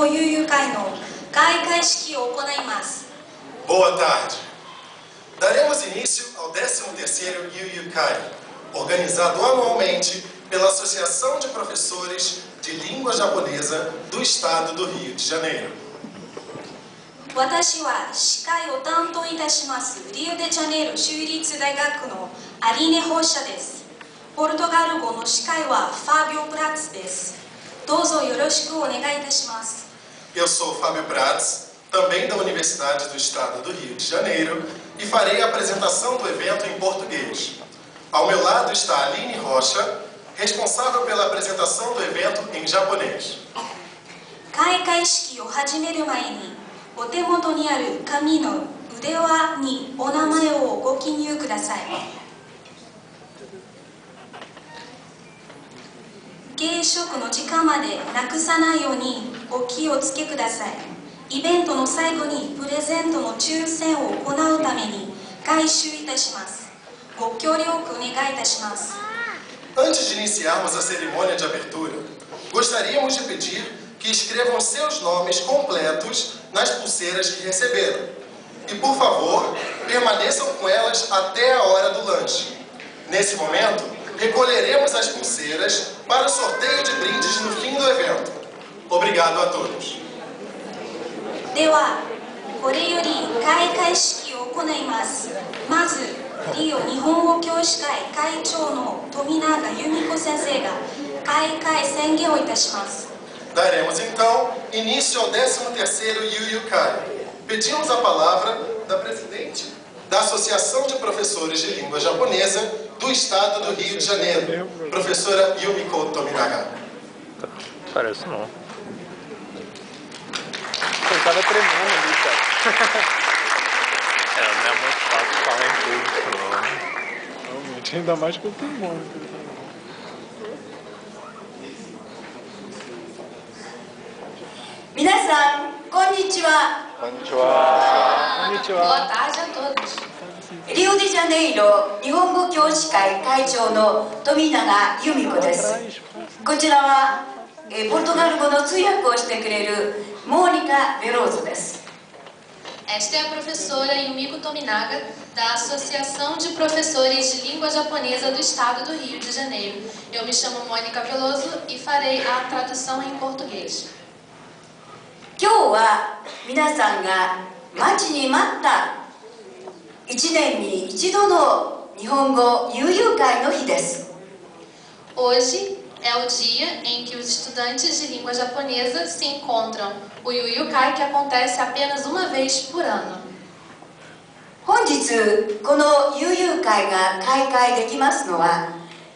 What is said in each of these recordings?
本語悠々会の開会式を行います。 Boa tarde. Daremos início ao 13º Yu Yu Kai, organizado anualmente pela Associação de Professores de Língua Japonesa do Estado do Rio de Janeiro. 私は司会を担当いたしますリオデジャネイロ州立大学のアリーネ放射です。ポルトガル語の司会はファビオ・プラッツです。どうぞよろしくお願いいたします。 Eu sou Fábio Prats, também da Universidade do Estado do Rio de Janeiro, e farei a apresentação do evento em português. Ao meu lado está a Aline Rocha, responsável pela apresentação do evento em japonês. 開会式を始める前にお手元にある紙の腕輪にお名前をご記入ください。軽食の時間までなくさないようにお気をつけください。イベントの最後にプレゼントの抽選を行うために回収いたします。ご協力お願いいたします。 Antes de iniciarmos a cerimônia de abertura, gostaríamos de pedir que escrevam seus nomes completos nas pulseiras que receberam. E, por favor, permaneçam com elas até a hora do lanche. Nesse momento, recolheremos as pulseiras para o sorteio de brindes no fim do evento. Obrigado a todos. では、これより開会式を行います。まず、リオ日本語教師会会長の富永由美子先生が開会宣言をいたします。 Daremos então início ao 13º Yu Yu Kai. Pedimos a palavra da presidente da Associação de Professores de Língua Japonesa do Estado do Rio de Janeiro, professora Yumiko Tominaga. Parece não. Eu tava tremendo ali, cara. Não é muito fácil falar em público, não. Realmente, ainda mais com o pulmão. 皆さん、こんにちは。こんにちは。こんにち Boa は。 tarde a todos. リオデジャネイロ日本語教師会会長の富永由美子です。こちらはポルトガル語の通訳をしてくれるモーニカ・ベローズです。 Esta é a professora Yumiko Tominaga, da Associação de Professores de Língua Japonesa do Estado do Rio de Janeiro. Eu me chamo Mônica Veloso e farei a tradução em português. 今日は皆さんが待ちに待った1年に一度の日本語悠々会の日です。 Hoje é o dia em que os estudantes de língua japonesa se encontram, o Yu Yu Kai, que acontece apenas uma vez por ano. 本日この悠々会が開会できますのは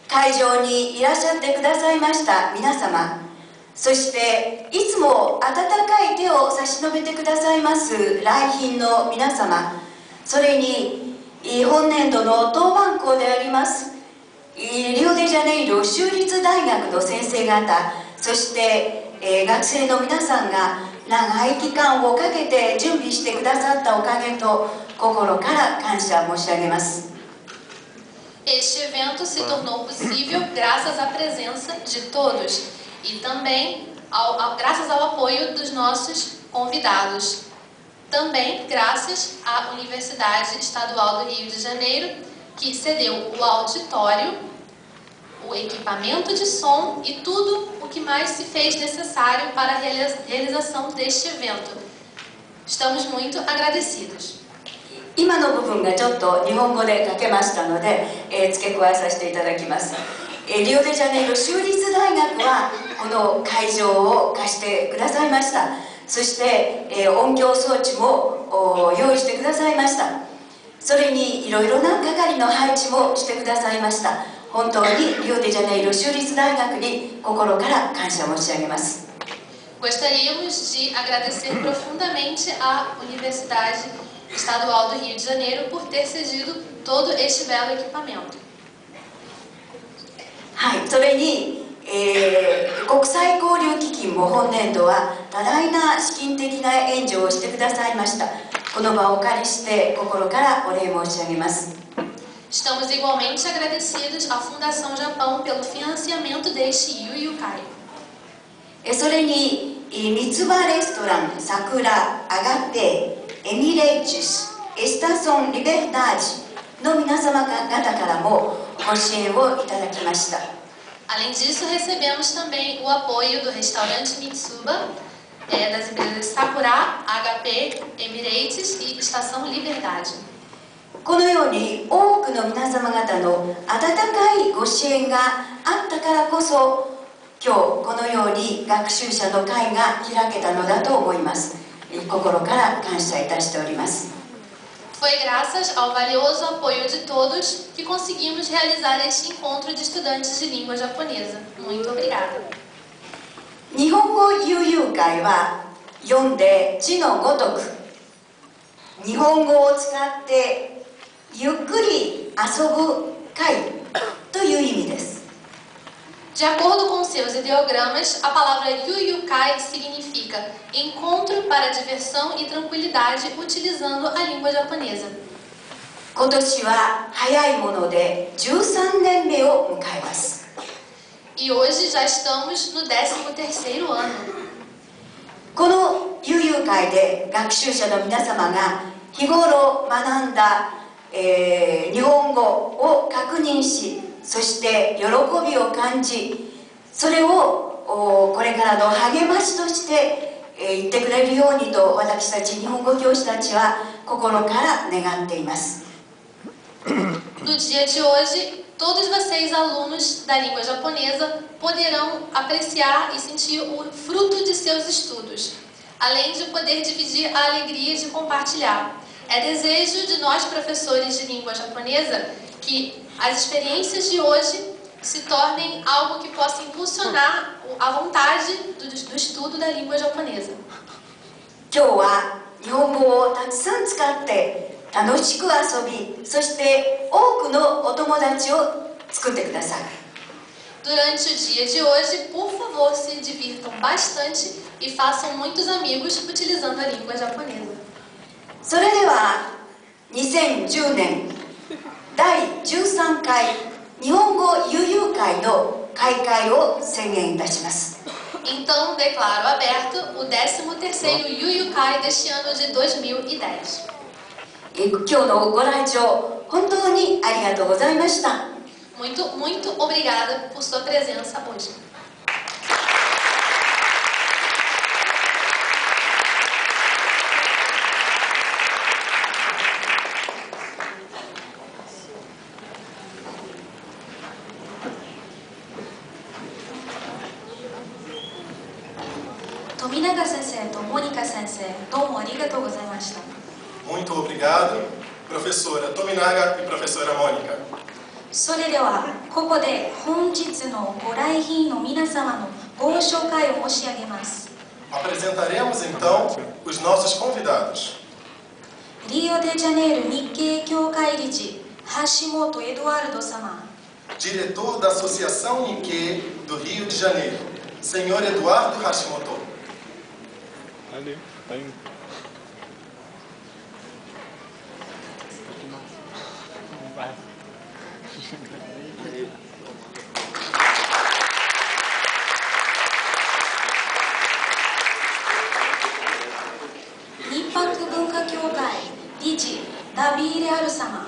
会場にいらっしゃってくださいました皆様、そしていつも温かい手を差し伸べてくださいます来賓の皆様、それに本年度の当番校でありますリオデジャネイロ州立大学の先生方、そして学生の皆さんが長い期間をかけて準備してくださったおかげと心から感謝申し上げます。 Este evento se tornou possível graças à presença de todos e também graças ao apoio dos nossos convidados. Também graças à Universidade Estadual do Rio de Janeiro, que cedeu o auditório, o equipamento de som e tudo o que mais se fez necessário para a realização deste evento. Estamos muito agradecidos. 今の部分がちょっと日本語で書けましたので、付け加えさせていただきます。リオデジャネイロ州立大学はこの会場を貸してくださいました。そして、音響装置も用意してくださいました。それにいろいろな係の配置もしてくださいました。本当にリオデジャネイロ州立大学に心から感謝申し上げます。 Gostaríamos de agradecer profundamente à Universidade Estadual do Rio de Janeiro por ter cedido todo este belo equipamento. はい、それに、国際交流基金も本年度は多大な資金的な援助をしてくださいました。この場をお借りして心からお礼申し上げます。 Estamos igualmente agradecidos à Fundação Japão pelo financiamento deste Yu Yu Kai. それに三つ葉レストランさくらアガペエミレイチスエスタソンリベルタージの皆様方からもご支援をいただきました。 Além disso, recebemos também o apoio do restaurante Mitsuba, das empresas Sakura, HP, Emirates e Estação Liberdade. このように多くの皆様方の温かいご支援があったからこそ、今日このように学習者の会が開けたのだと思います。心から感謝いたしております。 Foi graças ao valioso apoio de todos que conseguimos realizar este encontro de estudantes de língua japonesa. Muito obrigada. 日本語悠々会は読んで字のごとく、日本語を使ってゆっくり遊ぶ会という意味です。 De acordo com seus ideogramas, a palavra Yuyukai significa encontro para diversão e tranquilidade utilizando a língua japonesa. 今年は早いもので13年目を迎えます。 E hoje já estamos no 13º ano. この悠々会で学習者の皆様が日頃学んだ、日本語を確認し、そして喜びを感じ、それをこれからの励ましとして言ってくれるようにと、私たち日本語教師たちは心から願っています。 No dia de hoje, todos vocês, alunos da língua japonesa, poderão apreciar e sentir o fruto de seus estudos, além de poder dividir a alegria de compartilhar. É desejo de nós, professores de língua japonesa, que as experiências de hoje se tornem algo que possa impulsionar a vontade do estudo da língua japonesa. 今日は日本語をたくさん使って楽しく遊び、そして多くのお友達を作ってください。 Durante o dia de hoje, por favor, se divirtam bastante e façam muitos amigos utilizando a língua japonesa. それでは2010年第13回日本語悠々会の開会を宣言いたします。 Então, declaro aberto o 13º Yuyukai deste ano de 2010. 今日のご来場本当にありがとうございました。 Muito, muito obrigada por sua presença hoje. 富永先生とモニカ先生、どうもありがとうございました。 Muito obrigado, professora Tominaga e professora Mônica. それではここで本日のご来賓の皆様のご紹介を申し上げます。 Apresentaremos então os nossos convidados. リオデジャネイル日系協会理事橋本エドワルド様。 Diretor da Associação Nikkei do Rio de Janeiro, Senhor Eduardo Hashimoto. Ali, tá indo. Não vai. Nippak Bunka Kyokai理事ダビーレアル様。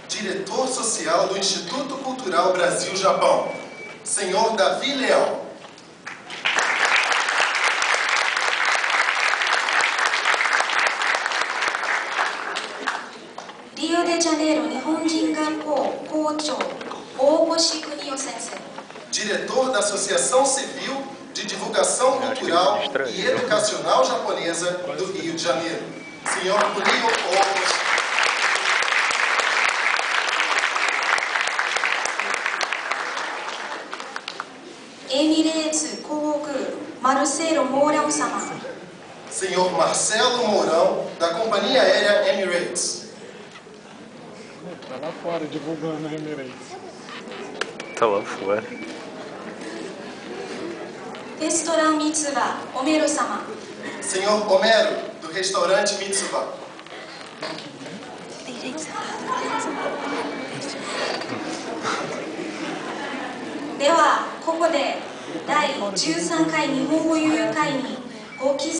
Diretor Social do Instituto Cultural Brasil-Japão, Senhor Davi Leão. リオデジャネイロ日本人学校校長大越邦夫先生。 Diretor da Associação Civil de Divulgação Cultural e Educacional Japonesa do Rio de Janeiro, Senhor Kunio Ogos. エミレーツ航空マルセーロ・モーラン様。 Senhor Marcelo Mourão, da Companhia Aérea Emirates. Tá lá fora divulgando a Emirates. Tá lá fora. レストランミツバオメロ様。 Senhor Homero, do restaurante Mitsuba. ではここで第13回日本語悠々会にを期